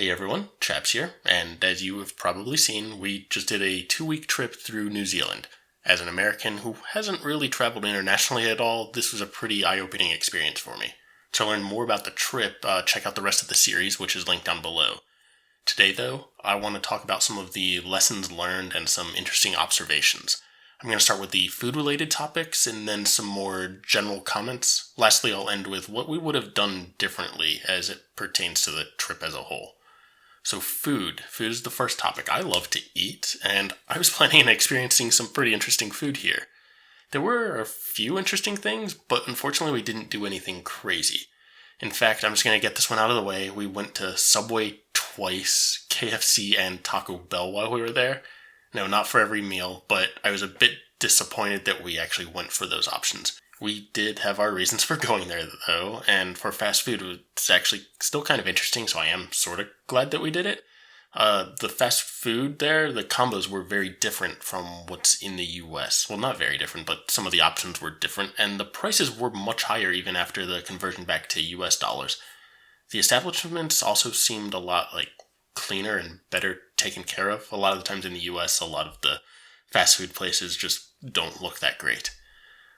Hey everyone, Chaps here, and as you have probably seen, we just did a 2-week trip through New Zealand. As an American who hasn't really traveled internationally at all, this was a pretty eye-opening experience for me. To learn more about the trip, check out the rest of the series, which is linked down below. Today, though, I want to talk about some of the lessons learned and some interesting observations. I'm going to start with the food-related topics and then some more general comments. Lastly, I'll end with what we would have done differently as it pertains to the trip as a whole. So food. Food is the first topic. I love to eat, and I was planning on experiencing some pretty interesting food here. There were a few interesting things, but unfortunately we didn't do anything crazy. In fact, I'm just going to get this one out of the way. We went to Subway twice, KFC, and Taco Bell while we were there. No, not for every meal, but I was a bit disappointed that we actually went for those options. We did have our reasons for going there, though, and for fast food, it's actually still kind of interesting, so I am sort of glad that we did it. The fast food there, the combos were very different from what's in the US. Well, not very different, but some of the options were different, and the prices were much higher even after the conversion back to US dollars. The establishments also seemed a lot, cleaner and better taken care of. A lot of the times in the US, a lot of the fast food places just don't look that great.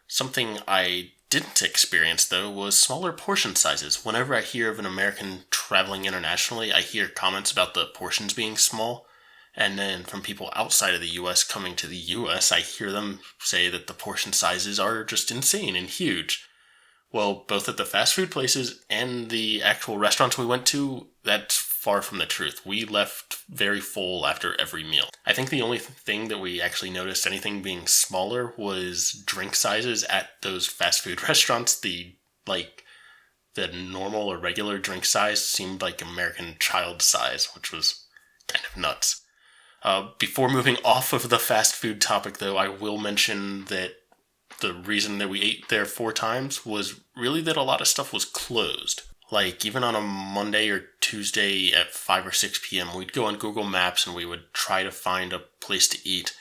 Something I didn't experience, though, was smaller portion sizes. Whenever I hear of an American traveling internationally, I hear comments about the portions being small. And then from people outside of the US coming to the US, I hear them say that the portion sizes are just insane and huge. Well, both at the fast food places and the actual restaurants we went to, that's far from the truth. We left very full after every meal. I think the only thing that we actually noticed anything being smaller was drink sizes at those fast food restaurants. The normal or regular drink size seemed like American child size, which was kind of nuts. Before moving off of the fast food topic, though, I will mention that the reason that we ate there 4 times was really that a lot of stuff was closed. Even on a Monday or Tuesday at 5 or 6 p.m., we'd go on Google Maps and we would try to find a place to eat.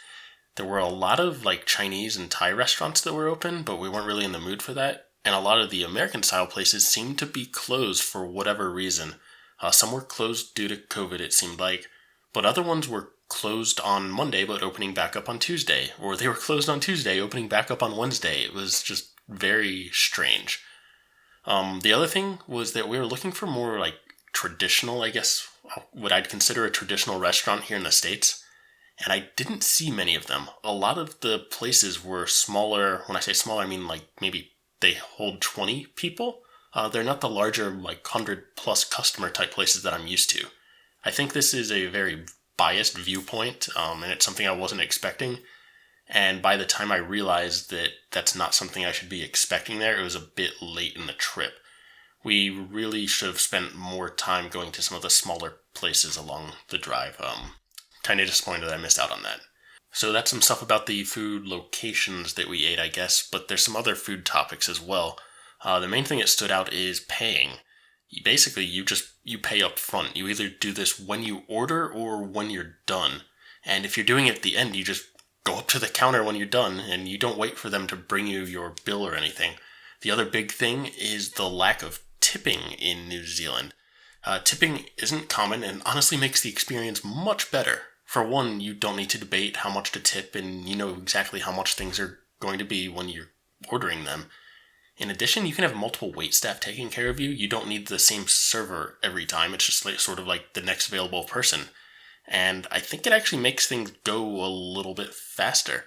There were a lot of Chinese and Thai restaurants that were open, but we weren't really in the mood for that. And a lot of the American-style places seemed to be closed for whatever reason. Some were closed due to COVID, it seemed like, but other ones were closed on Monday but opening back up on Tuesday, or they were closed on Tuesday opening back up on Wednesday. It was just very strange. The other thing was that we were looking for more traditional, I guess, what I'd consider a traditional restaurant here in the States, and I didn't see many of them. A lot of the places were smaller. When I say smaller, I mean maybe they hold 20 people. They're not the larger 100 plus customer type places that I'm used to. I think this is a very biased viewpoint, and it's something I wasn't expecting. And by the time I realized that that's not something I should be expecting there, it was a bit late in the trip. We really should have spent more time going to some of the smaller places along the drive. Kind of disappointed that I missed out on that. So that's some stuff about the food locations that we ate, I guess, but there's some other food topics as well. The main thing that stood out is paying. Basically, you pay up front. You either do this when you order or when you're done. And if you're doing it at the end, you just go up to the counter when you're done, and you don't wait for them to bring you your bill or anything. The other big thing is the lack of tipping in New Zealand. Tipping isn't common and honestly makes the experience much better. For one, you don't need to debate how much to tip, and you know exactly how much things are going to be when you're ordering them. In addition, you can have multiple waitstaff taking care of you. You don't need the same server every time. It's just sort of like the next available person. And I think it actually makes things go a little bit faster.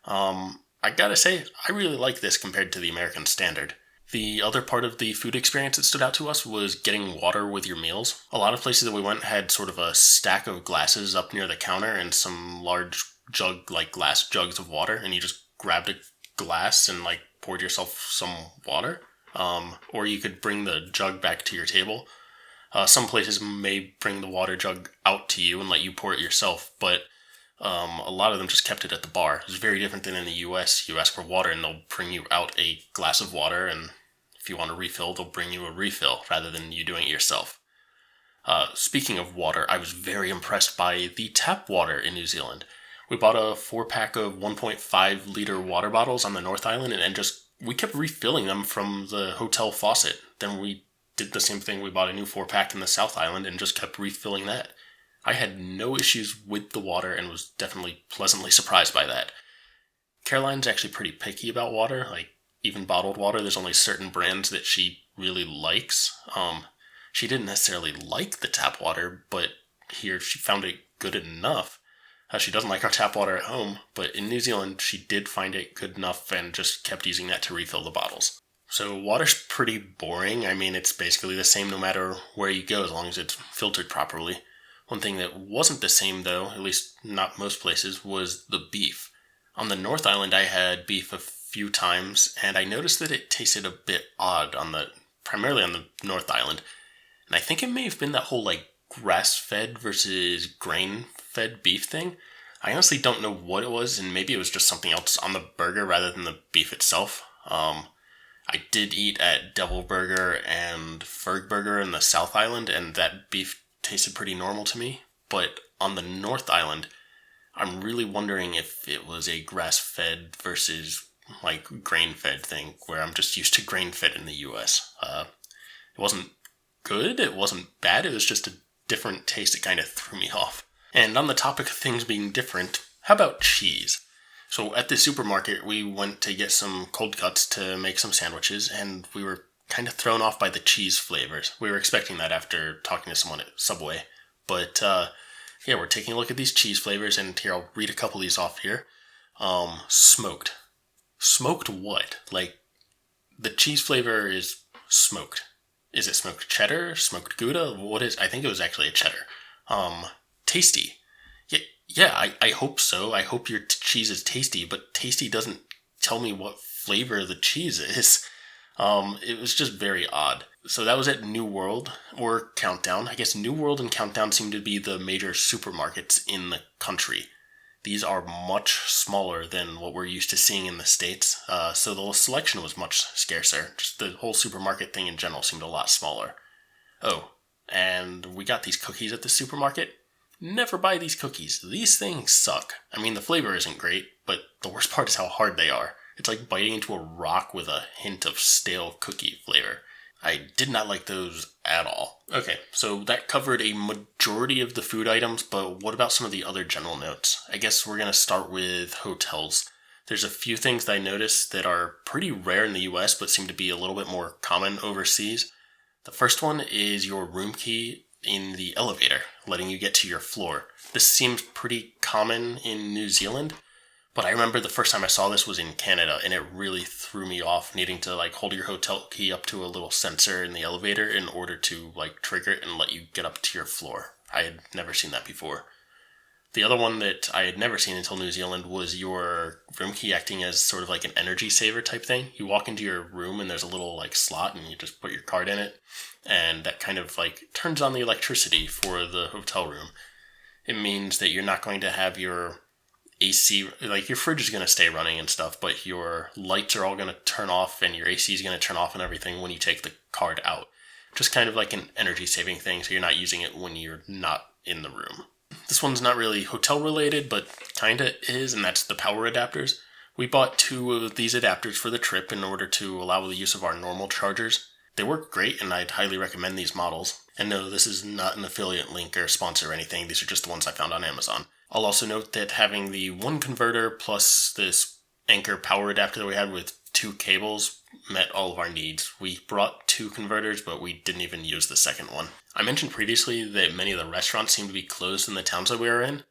I gotta say, I really like this compared to the American standard. The other part of the food experience that stood out to us was getting water with your meals. A lot of places that we went had sort of a stack of glasses up near the counter and some large glass jugs of water, and you just grabbed a glass and poured yourself some water. Or you could bring the jug back to your table. Some places may bring the water jug out to you and let you pour it yourself, but a lot of them just kept it at the bar. It's very different than in the US. You ask for water and they'll bring you out a glass of water, and if you want a refill, they'll bring you a refill rather than you doing it yourself. Speaking of water, I was very impressed by the tap water in New Zealand. We bought a 4-pack of 1.5 liter water bottles on the North Island, and we kept refilling them from the hotel faucet. Then we did the same thing. We bought a new 4-pack in the South Island and just kept refilling that. I had no issues with the water and was definitely pleasantly surprised by that. Caroline's actually pretty picky about water, like even bottled water. There's only certain brands that she really likes. She didn't necessarily like the tap water, but here she found it good enough. She doesn't like our tap water at home, but in New Zealand she did find it good enough and just kept using that to refill the bottles. So water's pretty boring. I mean, it's basically the same no matter where you go as long as it's filtered properly. One thing that wasn't the same though, at least not most places, was the beef. On the North Island I had beef a few times and I noticed that it tasted a bit odd primarily on the North Island. And I think it may have been that whole grass-fed versus grain-fed beef thing. I honestly don't know what it was, and maybe it was just something else on the burger rather than the beef itself. I did eat at Devil Burger and Ferg Burger in the South Island, and that beef tasted pretty normal to me. But on the North Island, I'm really wondering if it was a grass-fed versus grain-fed thing, where I'm just used to grain-fed in the US. It wasn't good, it wasn't bad, it was just a different taste that kind of threw me off. And on the topic of things being different, how about cheese? So at the supermarket, we went to get some cold cuts to make some sandwiches, and we were kind of thrown off by the cheese flavors. We were expecting that after talking to someone at Subway. But, we're taking a look at these cheese flavors, and here, I'll read a couple of these off here. Smoked. Smoked what? The cheese flavor is smoked. Is it smoked cheddar? Smoked Gouda? What is? I think it was actually a cheddar. Tasty. Yeah, I hope so. I hope your cheese is tasty, but tasty doesn't tell me what flavor the cheese is. It was just very odd. So that was at New World, or Countdown. I guess New World and Countdown seem to be the major supermarkets in the country. These are much smaller than what we're used to seeing in the States, so the selection was much scarcer. Just the whole supermarket thing in general seemed a lot smaller. Oh, and we got these cookies at the supermarket. Never buy these cookies. These things suck. I mean, the flavor isn't great, but the worst part is how hard they are. It's like biting into a rock with a hint of stale cookie flavor. I did not like those at all. Okay, so that covered a majority of the food items, but what about some of the other general notes? I guess we're going to start with hotels. There's a few things that I noticed that are pretty rare in the US, but seem to be a little bit more common overseas. The first one is your room key in the elevator, letting you get to your floor. This seems pretty common in New Zealand, but I remember the first time I saw this was in Canada, and it really threw me off, needing to hold your hotel key up to a little sensor in the elevator in order to trigger it and let you get up to your floor. I had never seen that before. The other one that I had never seen until New Zealand was your room key acting as sort of an energy saver type thing. You walk into your room and there's a little slot and you just put your card in it, and that kind of turns on the electricity for the hotel room. It means that you're not going to have your AC, your fridge is going to stay running and stuff, but your lights are all going to turn off and your AC is going to turn off and everything when you take the card out. Just kind of like an energy saving thing, so you're not using it when you're not in the room. This one's not really hotel related, but kinda is, and that's the power adapters. We bought 2 of these adapters for the trip in order to allow the use of our normal chargers. They work great, and I'd highly recommend these models. And no, this is not an affiliate link or sponsor or anything. These are just the ones I found on Amazon. I'll also note that having the one converter plus this Anchor power adapter that we had with 2 cables met all of our needs. We brought 2 converters, but we didn't even use the second one. I mentioned previously that many of the restaurants seem to be closed in the towns that we were in.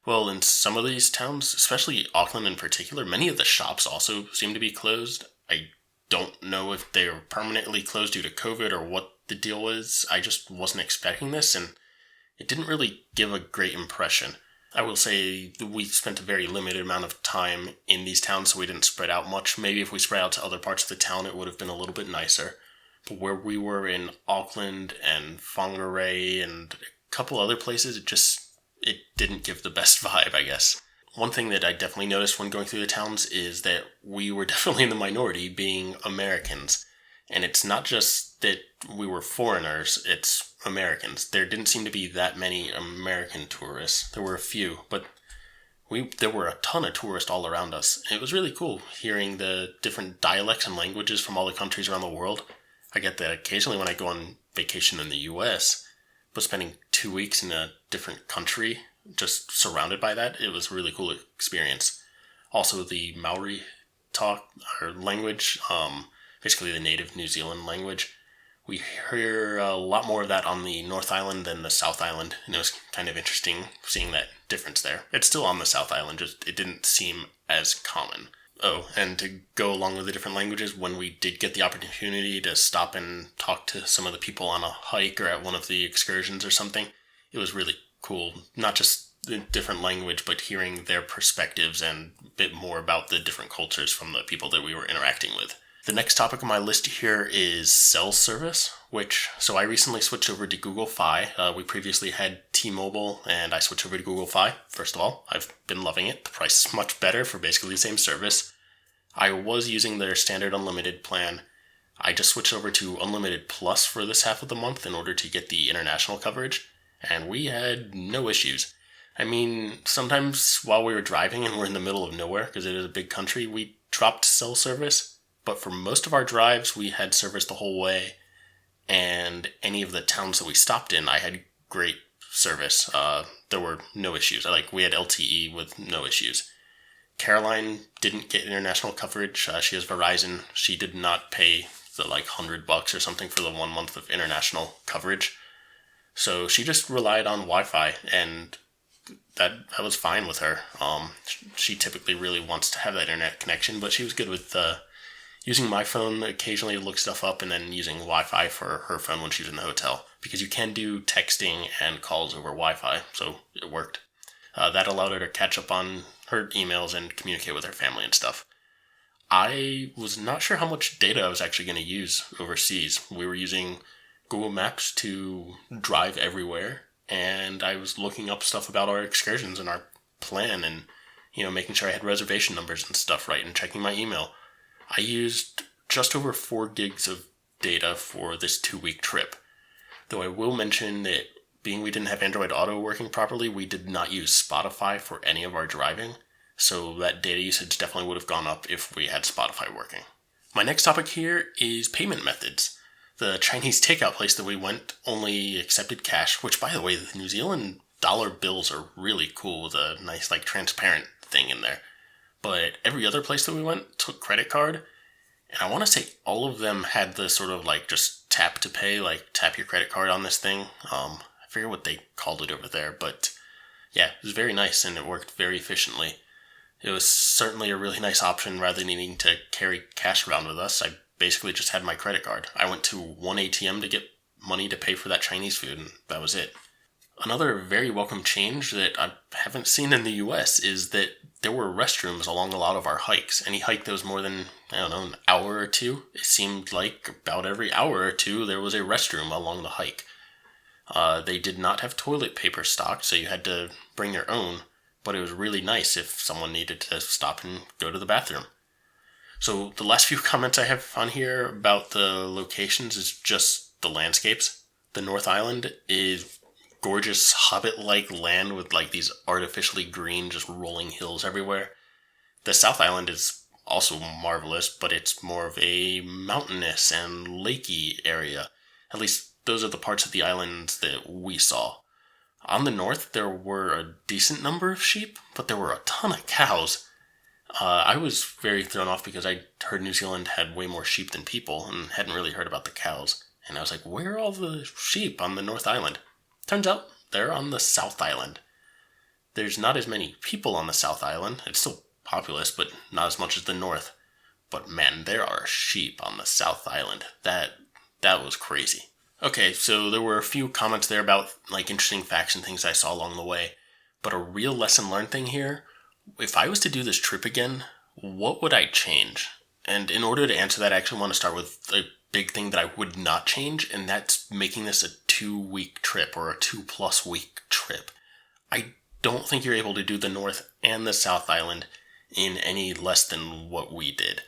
Well, in some of these towns, especially Auckland in particular, many of the shops also seem to be closed. I don't know if they were permanently closed due to COVID or what the deal is. I just wasn't expecting this, and it didn't really give a great impression. I will say we spent a very limited amount of time in these towns, so we didn't spread out much. Maybe if we spread out to other parts of the town, it would have been a little bit nicer. But where we were in Auckland and Whangarei and a couple other places, it didn't give the best vibe, I guess. One thing that I definitely noticed when going through the towns is that we were definitely in the minority, being Americans. And it's not just that we were foreigners, it's Americans. There didn't seem to be that many American tourists. There were a few, but there were a ton of tourists all around us. It was really cool hearing the different dialects and languages from all the countries around the world. I get that occasionally when I go on vacation in the US, but spending 2 weeks in a different country, just surrounded by that, it was a really cool experience. Also, the Maori talk or language, basically the native New Zealand language, we hear a lot more of that on the North Island than the South Island, and it was kind of interesting seeing that difference there. It's still on the South Island, just it didn't seem as common. Oh, and to go along with the different languages, when we did get the opportunity to stop and talk to some of the people on a hike or at one of the excursions or something, it was really cool. Not just the different language, but hearing their perspectives and a bit more about the different cultures from the people that we were interacting with. The next topic on my list here is cell service, so I recently switched over to Google Fi. We previously had T-Mobile, and I switched over to Google Fi. First of all, I've been loving it. The price is much better for basically the same service. I was using their standard unlimited plan. I just switched over to Unlimited Plus for this half of the month in order to get the international coverage, and we had no issues. I mean, sometimes while we were driving and we're in the middle of nowhere, because it is a big country, we dropped cell service. But for most of our drives, we had service the whole way, and any of the towns that we stopped in, I had great service. There were no issues. We had LTE with no issues. Caroline didn't get international coverage. She has Verizon. She did not pay the $100 or something for the 1 month of international coverage. So she just relied on Wi-Fi, and that was fine with her. She typically really wants to have that internet connection, but she was good with using my phone occasionally to look stuff up, and then using Wi-Fi for her phone when she was in the hotel, because you can do texting and calls over Wi-Fi, so it worked. That allowed her to catch up on her emails and communicate with her family and stuff. I was not sure how much data I was actually going to use overseas. We were using Google Maps to drive everywhere, and I was looking up stuff about our excursions and our plan, and making sure I had reservation numbers and stuff right, and checking my email. I used just over 4 gigs of data for this 2-week trip. Though I will mention that being we didn't have Android Auto working properly, we did not use Spotify for any of our driving, so that data usage definitely would have gone up if we had Spotify working. My next topic here is payment methods. The Chinese takeout place that we went only accepted cash, which, by the way, the New Zealand dollar bills are really cool with a nice transparent thing in there. But every other place that we went took credit card, and I want to say all of them had the sort of just tap to pay, tap your credit card on this thing. I forget what they called it over there, but yeah, it was very nice and it worked very efficiently. It was certainly a really nice option rather than needing to carry cash around with us. I basically just had my credit card. I went to one ATM to get money to pay for that Chinese food, and that was it. Another very welcome change that I haven't seen in the US is that there were restrooms along a lot of our hikes. Any hike that was more than, an hour or two, it seemed like about every hour or two there was a restroom along the hike. They did not have toilet paper stocked, so you had to bring your own, but it was really nice if someone needed to stop and go to the bathroom. So the last few comments I have on here about the locations is just the landscapes. The North Island is gorgeous Hobbit-like land with these artificially green, just rolling hills everywhere. The South Island is also marvelous, but it's more of a mountainous and lakey area. At least those are the parts of the islands that we saw. On the north, there were a decent number of sheep, but there were a ton of cows. I was very thrown off because I heard New Zealand had way more sheep than people and hadn't really heard about the cows. And I was like, where are all the sheep on the North Island? Turns out they're on the South Island. There's not as many people on the South Island. It's still populous, but not as much as the North. But man, there are sheep on the South Island. That was crazy. Okay, so there were a few comments there about interesting facts and things I saw along the way. But a real lesson learned thing here, if I was to do this trip again, what would I change? And in order to answer that, I actually want to start with a big thing that I would not change, and that's making this a 2-week trip or a 2+ week trip. I don't think you're able to do the North and the South Island in any less than what we did.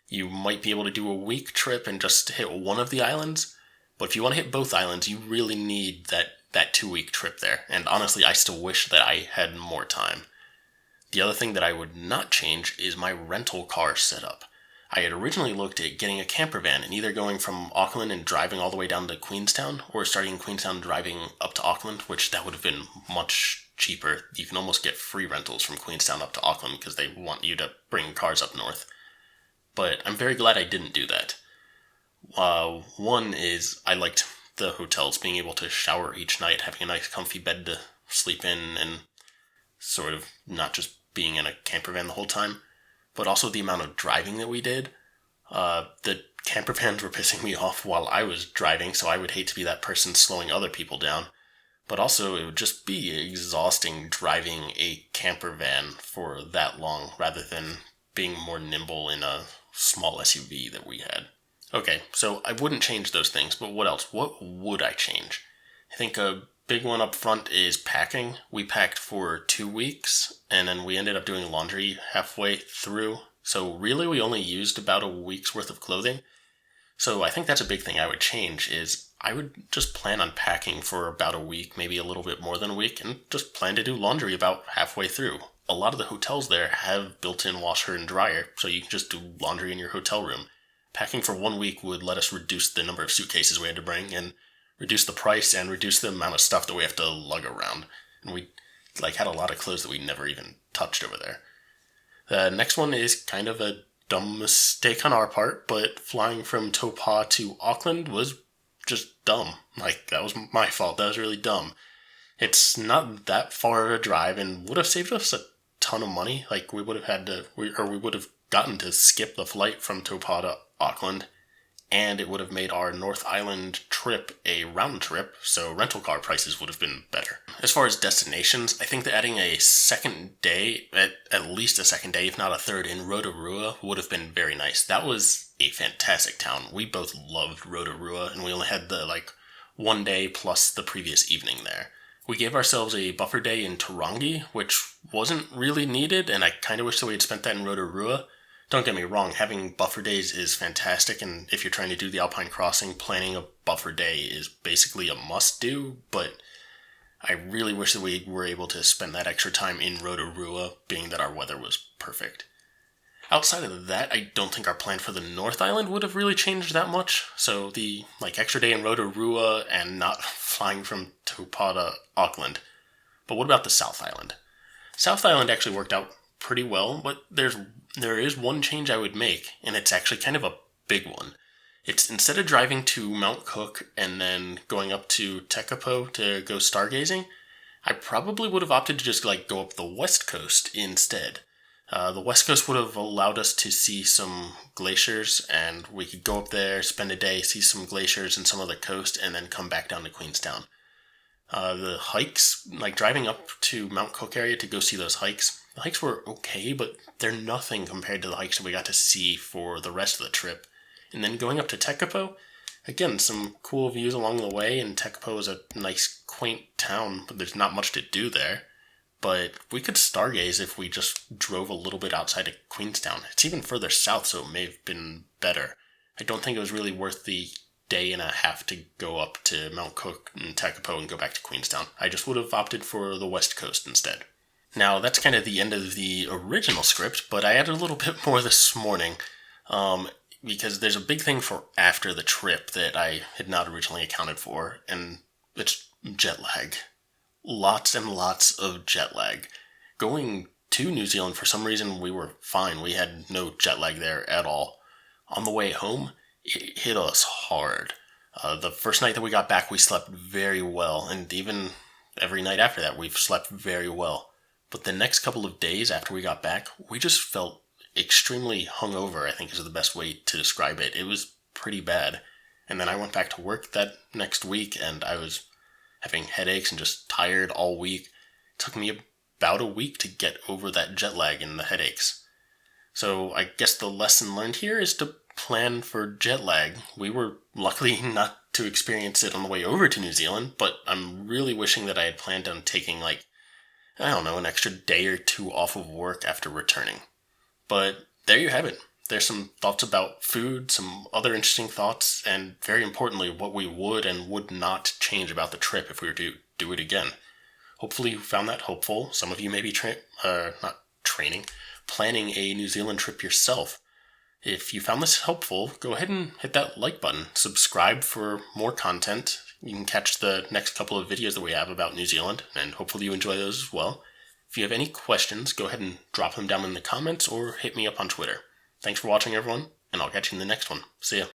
You might be able to do a week trip and just hit one of the islands, but if you want to hit both islands, you really need that 2-week trip there. And honestly, I still wish that I had more time. The other thing that I would not change is my rental car setup. I had originally looked at getting a camper van and either going from Auckland and driving all the way down to Queenstown, or starting in Queenstown and driving up to Auckland, which that would have been much cheaper. You can almost get free rentals from Queenstown up to Auckland because they want you to bring cars up north. But I'm very glad I didn't do that. One is I liked the hotels, being able to shower each night, having a nice comfy bed to sleep in, and sort of not just being in a camper van the whole time, but also the amount of driving that we did. The camper vans were pissing me off while I was driving, so I would hate to be that person slowing other people down. But also, it would just be exhausting driving a camper van for that long, rather than being more nimble in a small SUV that we had. Okay, so I wouldn't change those things, but what else? What would I change? I think a big one up front is packing. We packed for 2 weeks, and then we ended up doing laundry halfway through. So really, we only used about a week's worth of clothing. So I think that's a big thing I would change is I would just plan on packing for about a week, maybe a little bit more than a week, and just plan to do laundry about halfway through. A lot of the hotels there have built-in washer and dryer, so you can just do laundry in your hotel room. Packing for 1 week would let us reduce the number of suitcases we had to bring and reduce the price and reduce the amount of stuff that we have to lug around. And we had a lot of clothes that we never even touched over there. The next one is kind of a dumb mistake on our part, but flying from Taupo to Auckland was just dumb. That was my fault. That was really dumb. It's not that far of a drive and would have saved us a ton of money. We would have gotten to skip the flight from Taupo to Auckland, and it would have made our North Island trip a round trip, so rental car prices would have been better. As far as destinations, I think that adding a second day, at least a second day, if not a third, in Rotorua would have been very nice. That was a fantastic town. We both loved Rotorua, and we only had the 1 day plus the previous evening there. We gave ourselves a buffer day in Tarongi, which wasn't really needed, and I kind of wish that we had spent that in Rotorua. Don't get me wrong, having buffer days is fantastic, and if you're trying to do the Alpine Crossing, planning a buffer day is basically a must-do, but I really wish that we were able to spend that extra time in Rotorua, being that our weather was perfect. Outside of that, I don't think our plan for the North Island would have really changed that much, so the extra day in Rotorua and not flying from Taupo to Auckland. But what about the South Island? South Island actually worked out pretty well, but there is one change I would make, and it's actually kind of a big one. It's instead of driving to Mount Cook and then going up to Tekapo to go stargazing, I probably would have opted to just go up the west coast instead. The west coast would have allowed us to see some glaciers, and we could go up there, spend a day, see some glaciers and some of the coast, and then come back down to Queenstown. The hikes, driving up to Mount Cook area to go see those hikes, the hikes were okay, but they're nothing compared to the hikes that we got to see for the rest of the trip. And then going up to Tekapo, again, some cool views along the way, and Tekapo is a nice, quaint town, but there's not much to do there. But we could stargaze if we just drove a little bit outside of Queenstown. It's even further south, so it may have been better. I don't think it was really worth the day and a half to go up to Mount Cook and Tekapo and go back to Queenstown. I just would have opted for the west coast instead. Now, that's kind of the end of the original script, but I added a little bit more this morning, because there's a big thing for after the trip that I had not originally accounted for, and it's jet lag. Lots and lots of jet lag. Going to New Zealand, for some reason, we were fine. We had no jet lag there at all. On the way home, it hit us hard. The first night that we got back, we slept very well, and even every night after that, we've slept very well. But the next couple of days after we got back, we just felt extremely hungover, I think is the best way to describe it. It was pretty bad. And then I went back to work that next week, and I was having headaches and just tired all week. It took me about a week to get over that jet lag and the headaches. So I guess the lesson learned here is to plan for jet lag. We were luckily not to experience it on the way over to New Zealand, but I'm really wishing that I had planned on taking an extra day or two off of work after returning. But there you have it. There's some thoughts about food, some other interesting thoughts, and very importantly, what we would and would not change about the trip if we were to do it again. Hopefully you found that helpful. Some of you may be planning a New Zealand trip yourself. If you found this helpful, go ahead and hit that like button. Subscribe for more content. You can catch the next couple of videos that we have about New Zealand, and hopefully you enjoy those as well. If you have any questions, go ahead and drop them down in the comments or hit me up on Twitter. Thanks for watching, everyone, and I'll catch you in the next one. See ya.